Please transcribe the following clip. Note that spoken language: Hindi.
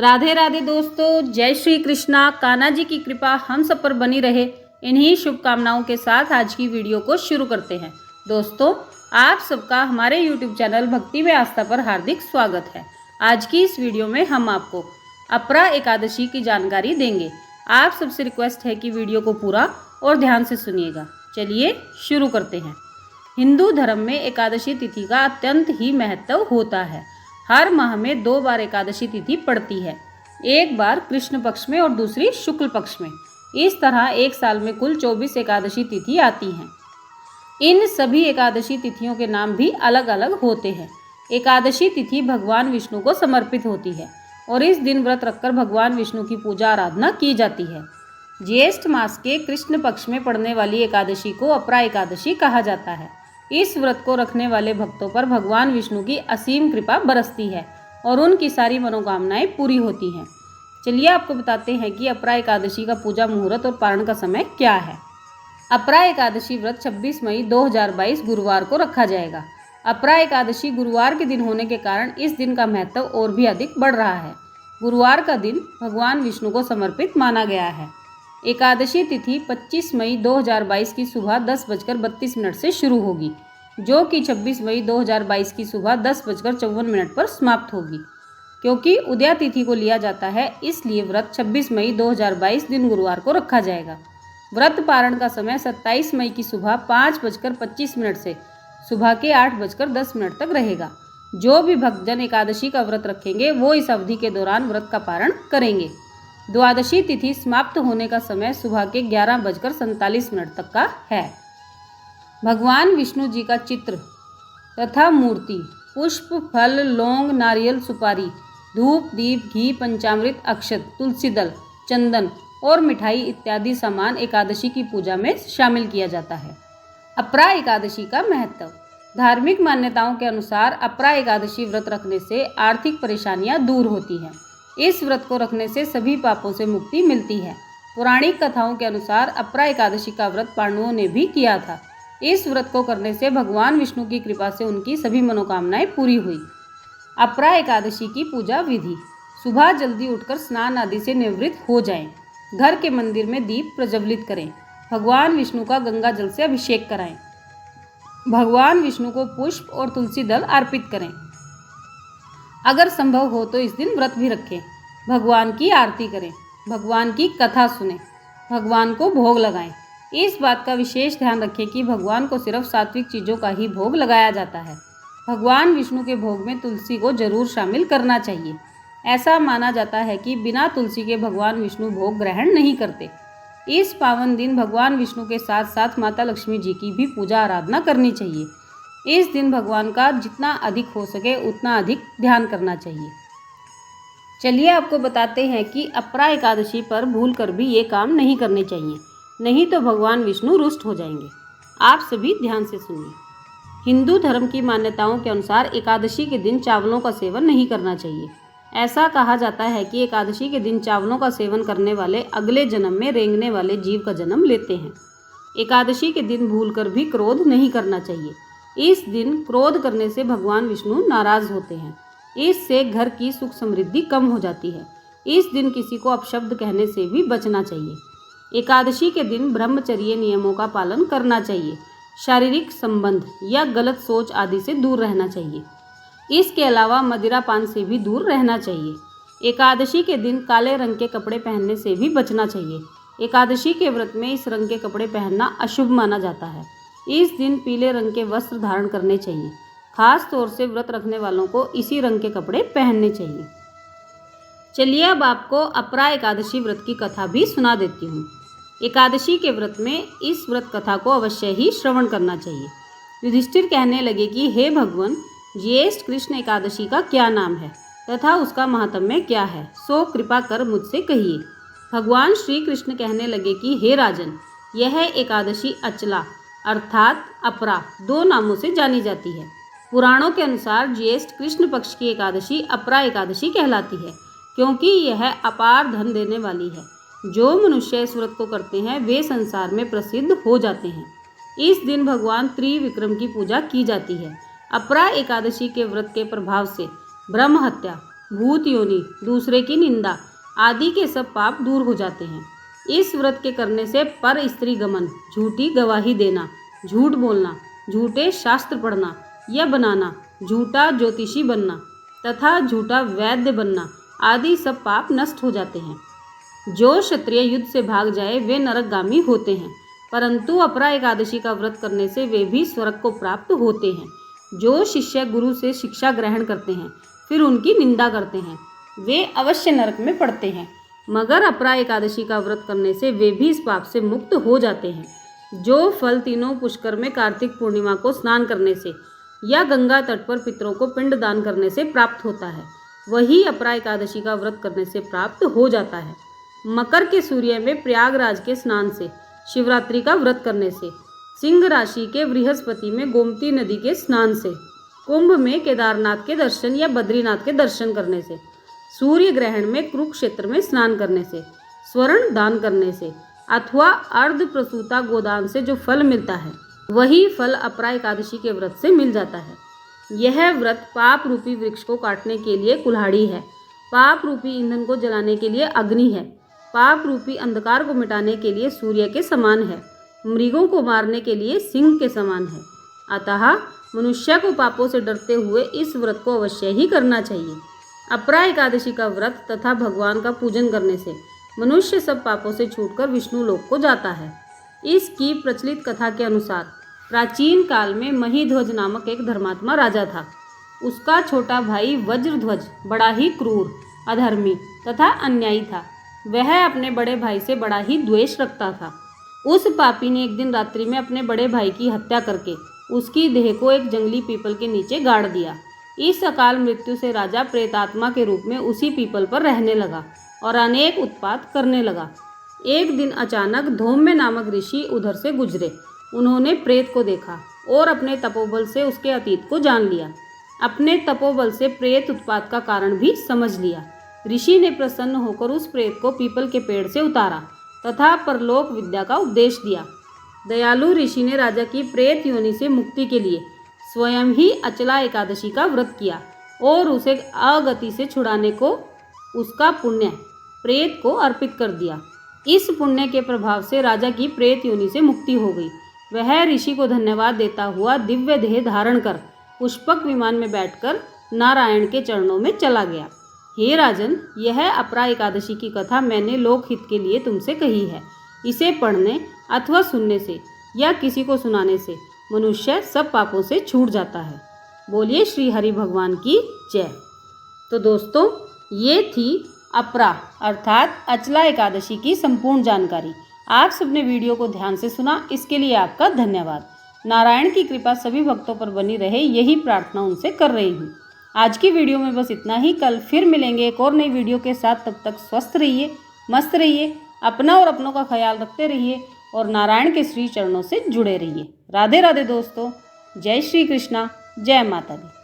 राधे राधे दोस्तों, जय श्री कृष्णा। कान्हा जी की कृपा हम सब पर बनी रहे, इन्हीं शुभकामनाओं के साथ आज की वीडियो को शुरू करते हैं। दोस्तों, आप सबका हमारे YouTube चैनल भक्ति में आस्था पर हार्दिक स्वागत है। आज की इस वीडियो में हम आपको अपरा एकादशी की जानकारी देंगे। आप सबसे रिक्वेस्ट है कि वीडियो को पूरा और ध्यान से सुनिएगा। चलिए शुरू करते हैं। हिंदू धर्म में एकादशी तिथि का अत्यंत ही महत्व होता है। हर माह में 2 बार एकादशी तिथि पड़ती है, एक बार कृष्ण पक्ष में और दूसरी शुक्ल पक्ष में। इस तरह एक साल में कुल 24 एकादशी तिथि आती हैं। इन सभी एकादशी तिथियों के नाम भी अलग अलग होते हैं। एकादशी तिथि भगवान विष्णु को समर्पित होती है और इस दिन व्रत रखकर भगवान विष्णु की पूजा आराधना की जाती है। ज्येष्ठ मास के कृष्ण पक्ष में पड़ने वाली एकादशी को अपरा एकादशी कहा जाता है। इस व्रत को रखने वाले भक्तों पर भगवान विष्णु की असीम कृपा बरसती है और उनकी सारी मनोकामनाएं पूरी होती हैं। चलिए आपको बताते हैं कि अपरा एकादशी का पूजा मुहूर्त और पारण का समय क्या है। अपरा एकादशी व्रत 26 मई 2022 गुरुवार को रखा जाएगा। अपरा एकादशी गुरुवार के दिन होने के कारण इस दिन का महत्व और भी अधिक बढ़ रहा है। गुरुवार का दिन भगवान विष्णु को समर्पित माना गया है। एकादशी तिथि 25 मई 2022 की सुबह 10:32 से शुरू होगी, जो कि 26 मई 2022 की सुबह 10:54 पर समाप्त होगी। क्योंकि उदया तिथि को लिया जाता है, इसलिए व्रत 26 मई 2022 दिन गुरुवार को रखा जाएगा। व्रत पारण का समय 27 मई की सुबह 5:25 से सुबह के 8:10 तक रहेगा। जो भी भक्तजन एकादशी का व्रत रखेंगे वो इस अवधि के दौरान व्रत का पारण करेंगे। द्वादशी तिथि समाप्त होने का समय सुबह के 11:47 तक का है। भगवान विष्णु जी का चित्र तथा मूर्ति, पुष्प, फल, लौंग, नारियल, सुपारी, धूप, दीप, घी, पंचामृत, अक्षत, तुलसी दल, चंदन और मिठाई इत्यादि सामान एकादशी की पूजा में शामिल किया जाता है। अपरा एकादशी का महत्व। धार्मिक मान्यताओं के अनुसार अपरा एकादशी व्रत रखने से आर्थिक परेशानियां दूर होती हैं। इस व्रत को रखने से सभी पापों से मुक्ति मिलती है। पौराणिक कथाओं के अनुसार अपरा एकादशी का व्रत पांडवों ने भी किया था। इस व्रत को करने से भगवान विष्णु की कृपा से उनकी सभी मनोकामनाएं पूरी हुई। अपरा एकादशी की पूजा विधि। सुबह जल्दी उठकर स्नान आदि से निवृत्त हो जाएं। घर के मंदिर में दीप प्रज्वलित करें। भगवान विष्णु का गंगा जल से अभिषेक कराएं। भगवान विष्णु को पुष्प और तुलसी दल अर्पित करें। अगर संभव हो तो इस दिन व्रत भी रखें। भगवान की आरती करें। भगवान की कथा सुनें। भगवान को भोग लगाएं। इस बात का विशेष ध्यान रखें कि भगवान को सिर्फ सात्विक चीज़ों का ही भोग लगाया जाता है। भगवान विष्णु के भोग में तुलसी को जरूर शामिल करना चाहिए। ऐसा माना जाता है कि बिना तुलसी के भगवान विष्णु भोग ग्रहण नहीं करते। इस पावन दिन भगवान विष्णु के साथ साथ माता लक्ष्मी जी की भी पूजा आराधना करनी चाहिए। इस दिन भगवान का जितना अधिक हो सके उतना अधिक ध्यान करना चाहिए। चलिए आपको बताते हैं कि अपरा एकादशी पर भूल कर भी ये काम नहीं करने चाहिए, नहीं तो भगवान विष्णु रुष्ट हो जाएंगे। आप सभी ध्यान से सुनिए। हिंदू धर्म की मान्यताओं के अनुसार एकादशी के दिन चावलों का सेवन नहीं करना चाहिए। ऐसा कहा जाता है कि एकादशी के दिन चावलों का सेवन करने वाले अगले जन्म में रेंगने वाले जीव का जन्म लेते हैं। एकादशी के दिन भूल कर भी क्रोध नहीं करना चाहिए। इस दिन क्रोध करने से भगवान विष्णु नाराज होते हैं। इससे घर की सुख समृद्धि कम हो जाती है। इस दिन किसी को अपशब्द कहने से भी बचना चाहिए। एकादशी के दिन ब्रह्मचर्य नियमों का पालन करना चाहिए। शारीरिक संबंध या गलत सोच आदि से दूर रहना चाहिए। इसके अलावा मदिरा पान से भी दूर रहना चाहिए। एकादशी के दिन काले रंग के कपड़े पहनने से भी बचना चाहिए। एकादशी के व्रत में इस रंग के कपड़े पहनना अशुभ माना जाता है। इस दिन पीले रंग के वस्त्र धारण करने चाहिए। खास तौर से व्रत रखने वालों को इसी रंग के कपड़े पहनने चाहिए। चलिए अब आपको अपरा एकादशी व्रत की कथा भी सुना देती हूँ। एकादशी के व्रत में इस व्रत कथा को अवश्य ही श्रवण करना चाहिए। युधिष्ठिर कहने लगे कि हे भगवान, ज्येष्ठ कृष्ण एकादशी का क्या नाम है तथा उसका महात्म्य क्या है, सो कृपा कर मुझसे कहिए। भगवान श्री कृष्ण कहने लगे कि हे राजन, यह एकादशी अचला अर्थात अपरा 2 नामों से जानी जाती है। पुराणों के अनुसार ज्येष्ठ कृष्ण पक्ष की एकादशी अपरा एकादशी कहलाती है, क्योंकि यह अपार धन देने वाली है। जो मनुष्य इस व्रत को करते हैं वे संसार में प्रसिद्ध हो जाते हैं। इस दिन भगवान त्रिविक्रम की पूजा की जाती है। अपरा एकादशी के व्रत के प्रभाव से ब्रह्म हत्या, भूत योनि, दूसरे की निंदा आदि के सब पाप दूर हो जाते हैं। इस व्रत के करने से पर स्त्री गमन, झूठी गवाही देना, झूठ बोलना, झूठे शास्त्र पढ़ना या बनाना, झूठा ज्योतिषी बनना तथा झूठा वैद्य बनना आदि सब पाप नष्ट हो जाते हैं। जो क्षत्रिय युद्ध से भाग जाए वे नरकगामी होते हैं, परंतु अपरा एकादशी का व्रत करने से वे भी स्वर्ग को प्राप्त होते हैं। जो शिष्य गुरु से शिक्षा ग्रहण करते हैं फिर उनकी निंदा करते हैं वे अवश्य नरक में पड़ते हैं, मगर अपरा एकादशी का व्रत करने से वे भी इस पाप से मुक्त हो जाते हैं। जो फल तीनों पुष्कर में कार्तिक पूर्णिमा को स्नान करने से या गंगा तट पर पितरों को पिंड दान करने से प्राप्त होता है, वही अपरा एकादशी का व्रत करने से प्राप्त हो जाता है। मकर के सूर्य में प्रयागराज के स्नान से, शिवरात्रि का व्रत करने से, सिंह राशि के बृहस्पति में गोमती नदी के स्नान से, कुंभ में केदारनाथ के दर्शन या बद्रीनाथ के दर्शन करने से, सूर्य ग्रहण में कुरुक्षेत्र में स्नान करने से, स्वर्ण दान करने से अथवा अर्ध प्रसूता गोदान से जो फल मिलता है वही फल अपरा एकादशी के व्रत से मिल जाता है। यह व्रत पाप रूपी वृक्ष को काटने के लिए कुल्हाड़ी है, पाप रूपी ईंधन को जलाने के लिए अग्नि है, पाप रूपी अंधकार को मिटाने के लिए सूर्य के समान है, मृगों को मारने के लिए सिंह के समान है। अतः मनुष्य को पापों से डरते हुए इस व्रत को अवश्य ही करना चाहिए। अपरा एकादशी का व्रत तथा भगवान का पूजन करने से मनुष्य सब पापों से छूटकर विष्णु लोक को जाता है। इसकी प्रचलित कथा के अनुसार प्राचीन काल में महीध्वज नामक एक धर्मात्मा राजा था। उसका छोटा भाई वज्रध्वज बड़ा ही क्रूर, अधर्मी तथा अन्यायी था। वह अपने बड़े भाई से बड़ा ही द्वेष रखता था। उस पापी ने एक दिन रात्रि में अपने बड़े भाई की हत्या करके उसकी देह को एक जंगली पीपल के नीचे गाड़ दिया। इस अकाल मृत्यु से राजा प्रेतात्मा के रूप में उसी पीपल पर रहने लगा और अनेक उत्पात करने लगा। एक दिन अचानक धौम्य नामक ऋषि उधर से गुजरे। उन्होंने प्रेत को देखा और अपने तपोबल से उसके अतीत को जान लिया। अपने तपोबल से प्रेत उत्पात का कारण भी समझ लिया। ऋषि ने प्रसन्न होकर उस प्रेत को पीपल के पेड़ से उतारा तथा परलोक विद्या का उपदेश दिया। दयालु ऋषि ने राजा की प्रेत योनि से मुक्ति के लिए स्वयं ही अचला एकादशी का व्रत किया और उसे अगति से छुड़ाने को उसका पुण्य प्रेत को अर्पित कर दिया। इस पुण्य के प्रभाव से राजा की प्रेत योनि से मुक्ति हो गई। वह ऋषि को धन्यवाद देता हुआ दिव्य देह धारण कर पुष्पक विमान में बैठकर नारायण के चरणों में चला गया। हे राजन, यह अपरा एकादशी की कथा मैंने लोकहित के लिए तुमसे कही है। इसे पढ़ने अथवा सुनने से या किसी को सुनाने से मनुष्य सब पापों से छूट जाता है। बोलिए श्री हरि भगवान की जय। तो दोस्तों, ये थी अपरा अर्थात अचला एकादशी की संपूर्ण जानकारी। आप सबने वीडियो को ध्यान से सुना, इसके लिए आपका धन्यवाद। नारायण की कृपा सभी भक्तों पर बनी रहे, यही प्रार्थना उनसे कर रही हूँ। आज की वीडियो में बस इतना ही। कल फिर मिलेंगे एक और नई वीडियो के साथ। तब तक स्वस्थ रहिए, मस्त रहिए, अपना और अपनों का ख्याल रखते रहिए और नारायण के श्री चरणों से जुड़े रहिए। राधे राधे दोस्तों, जय श्री कृष्णा, जय माता दी।